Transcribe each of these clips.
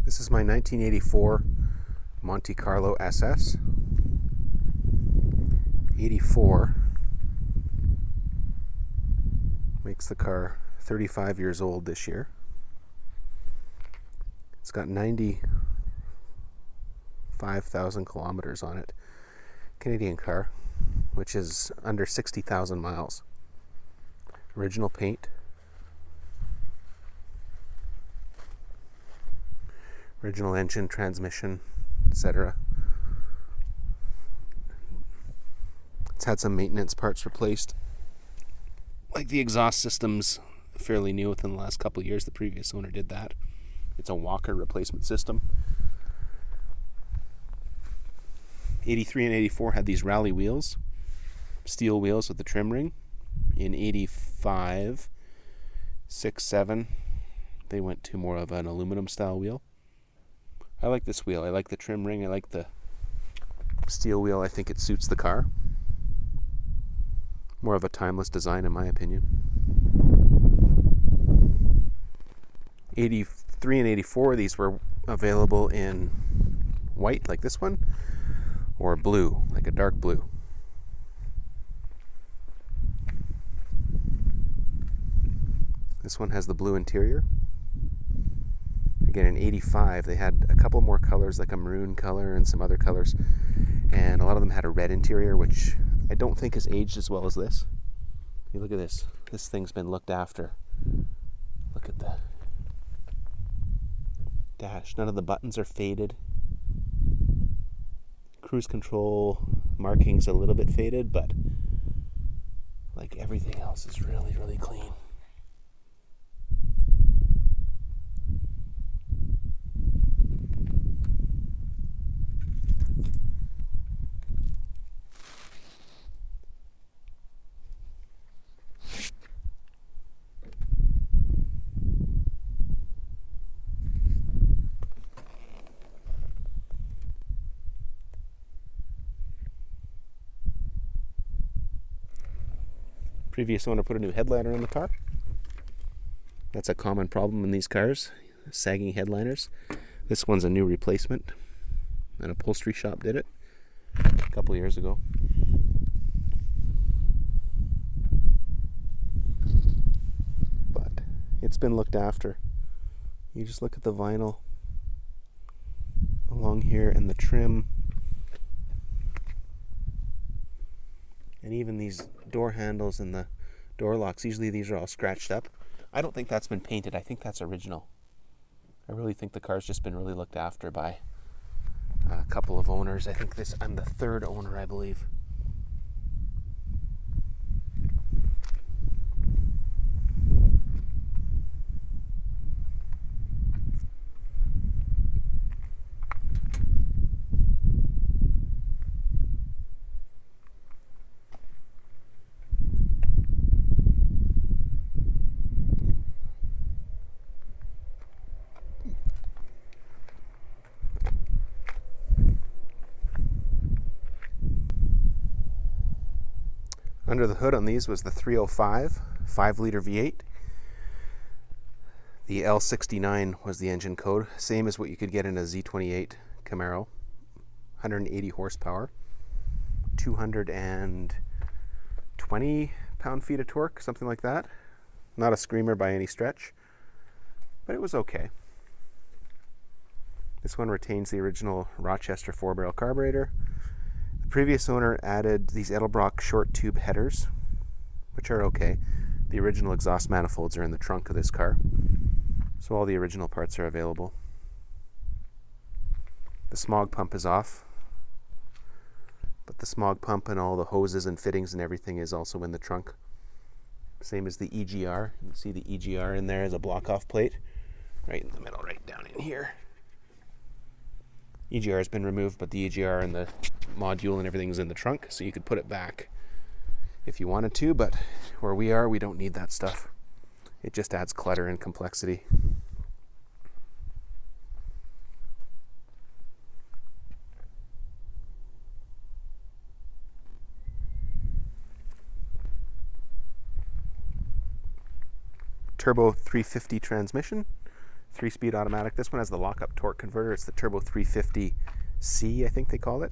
This is my 1984 Monte Carlo SS. 84 makes the car 35 years old this year. It's got 95,000 kilometers on it. Canadian car, which is under 60,000 miles. Original paint. Original engine, transmission, etc. It's had some maintenance parts replaced. Like the exhaust system's fairly new within the last couple of years. The previous owner did that. It's a Walker replacement system. 83 and 84 had these rally wheels, steel wheels with the trim ring. In 85, 6, 7, they went to more of an aluminum style wheel. I like this wheel. I like the trim ring. I like the steel wheel. I think it suits the car. More of a timeless design in my opinion. 83 and 84, these were available in white like this one, or blue, like a dark blue. This one has the blue interior. Again, in 85, they had a couple more colors, like a maroon color and some other colors. And a lot of them had a red interior, which I don't think has aged as well as this. You look at this. This thing's been looked after. Look at the dash. None of the buttons are faded. Cruise control markings a little bit faded, but like everything else is really, really clean. Previous owner put a new headliner on the car. That's a common problem in these cars, sagging headliners. This one's a new replacement. An upholstery shop did it a couple years ago. But it's been looked after. You just look at the vinyl along here and the trim. And even these door handles and the door locks, usually these are all scratched up. I don't think that's been painted. I think that's original. I really think the car's just been really looked after by a couple of owners. I think I'm the third owner, I believe. Under the hood on these was the 305 5-liter V8. The L69 was the engine code, same as what you could get in a Z28 Camaro. 180 horsepower, 220 pound-feet of torque, something like that. Not a screamer by any stretch, but it was okay. This one retains the original Rochester 4-barrel carburetor. The previous owner added these Edelbrock short tube headers, which are okay. The original exhaust manifolds are in the trunk of this car, so all the original parts are available. The smog pump is off, but the smog pump and all the hoses and fittings and everything is also in the trunk. Same as the EGR. You can see the EGR in there as a block-off plate, right in the middle, right down in here. EGR has been removed, but the EGR and the module and everything is in the trunk, so you could put it back if you wanted to, but where we are, we don't need that stuff. It just adds clutter and complexity. Turbo 350 transmission, 3-speed automatic. This one has the lockup torque converter. It's the Turbo 350C, I think they call it,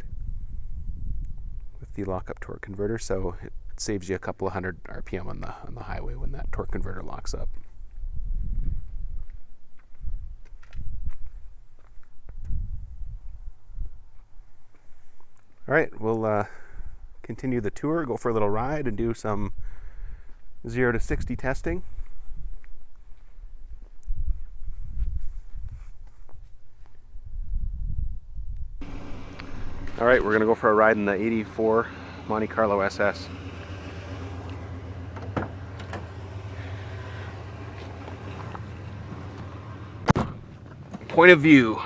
with the lockup torque converter. So it saves you a couple of hundred RPM on the highway when that torque converter locks up. All right, we'll continue the tour, go for a little ride, and do some 0 to 60 testing. All right, we're going to go for a ride in the 84 Monte Carlo SS. Point of view.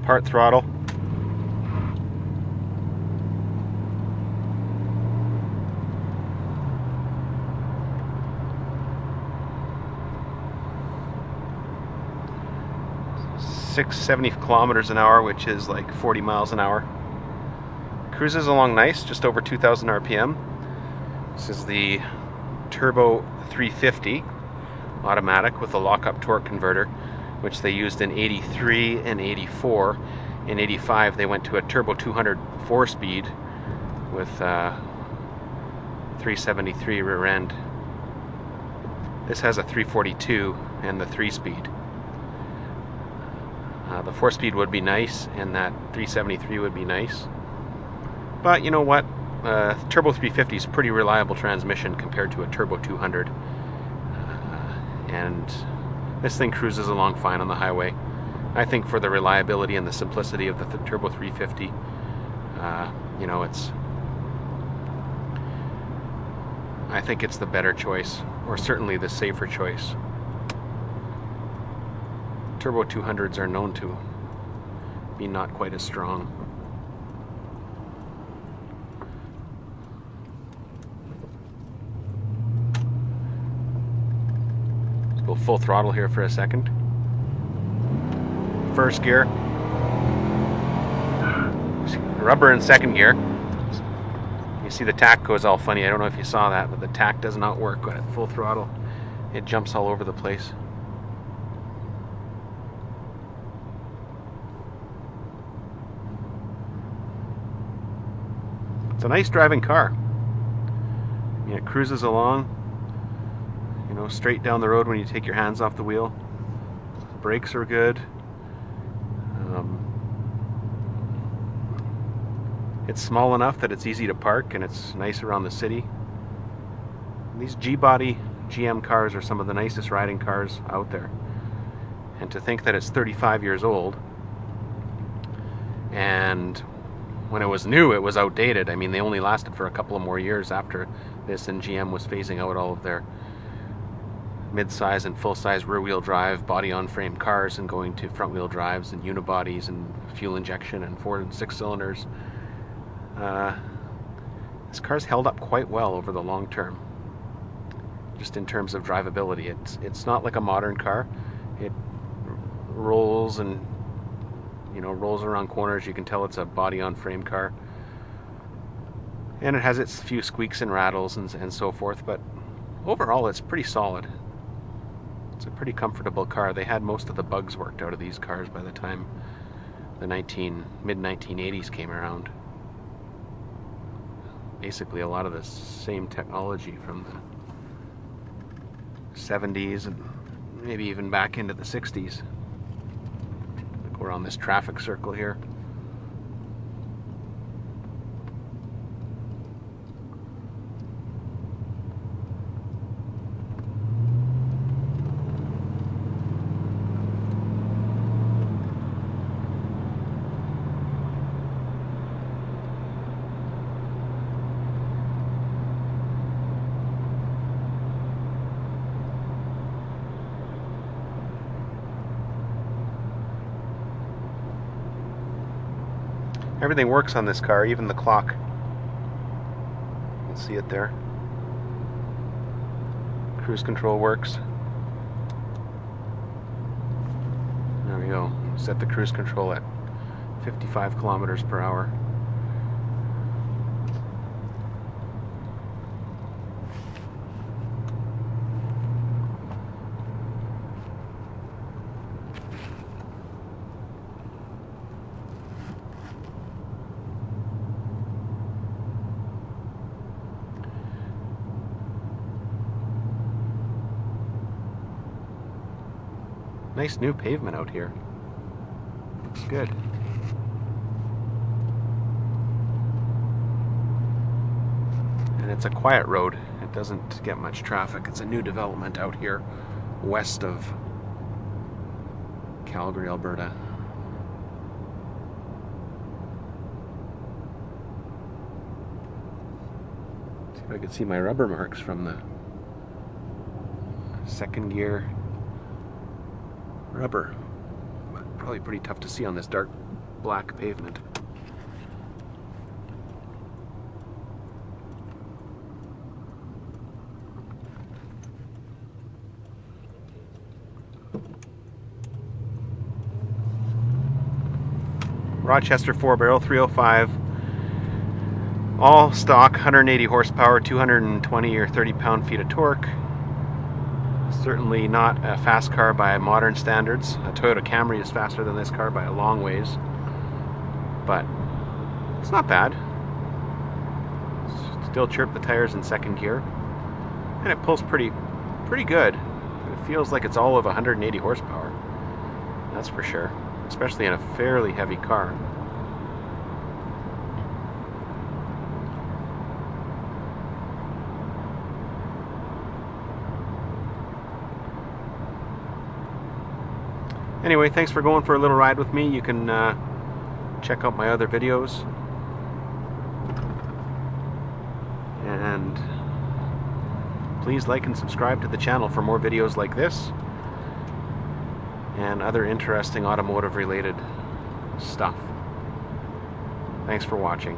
Part throttle. .670 kilometers an hour, which is like 40 miles an hour. Cruises along nice, just over 2,000 RPM. This is the Turbo 350 automatic with a lockup torque converter, which they used in 83 and 84. In 85 they went to a Turbo 200 4-speed with 373 rear end. This has a 342 and the 3-speed. The 4-speed would be nice, and that 373 would be nice. But you know what? Turbo 350 is pretty reliable transmission compared to a Turbo 200. And this thing cruises along fine on the highway. I think for the reliability and the simplicity of the Turbo 350, you know, I think it's the better choice, or certainly the safer choice. Turbo 200s are known to be not quite as strong. Let's go full throttle here for a second. First gear. Rubber in second gear. You see the tack goes all funny. I don't know if you saw that, but the tack does not work at full throttle. It jumps all over the place. It's a nice driving car. I mean, it cruises along, you know, straight down the road when you take your hands off the wheel. Brakes are good. It's small enough that it's easy to park, and it's nice around the city. These G-body GM cars are some of the nicest riding cars out there. And to think that it's 35 years old, and when it was new, it was outdated. I mean, they only lasted for a couple of more years after this, and GM was phasing out all of their mid-size and full-size rear-wheel drive, body-on-frame cars, and going to front-wheel drives and unibodies and fuel injection and 4 and 6 cylinders. This car's held up quite well over the long term, just in terms of drivability. It's not like a modern car. It rolls and, you know, rolls around corners. You can tell it's a body-on-frame car, and it has its few squeaks and rattles and so forth. But overall, it's pretty solid. It's a pretty comfortable car. They had most of the bugs worked out of these cars by the time the mid-1980s came around. Basically a lot of the same technology from the 70s and maybe even back into the 60s. Like we're on this traffic circle here. Everything works on this car, even the clock. You'll see it there. Cruise control works. There we go. Set the cruise control at 55 kilometers per hour. Nice new pavement out here. Looks good. And it's a quiet road. It doesn't get much traffic. It's a new development out here west of Calgary, Alberta. See if I can see my rubber marks from the second gear rubber. Probably pretty tough to see on this dark black pavement. Rochester 4-barrel 305, all stock, 180 horsepower, 220 or 30 pound-feet of torque. Certainly not a fast car by modern standards. A Toyota Camry is faster than this car by a long ways, but it's not bad. Still chirp the tires in second gear, and it pulls pretty good. It feels like it's all of 180 horsepower. That's for sure, especially in a fairly heavy car. Anyway, thanks for going for a little ride with me. You can check out my other videos. And please like and subscribe to the channel for more videos like this and other interesting automotive related stuff. Thanks for watching.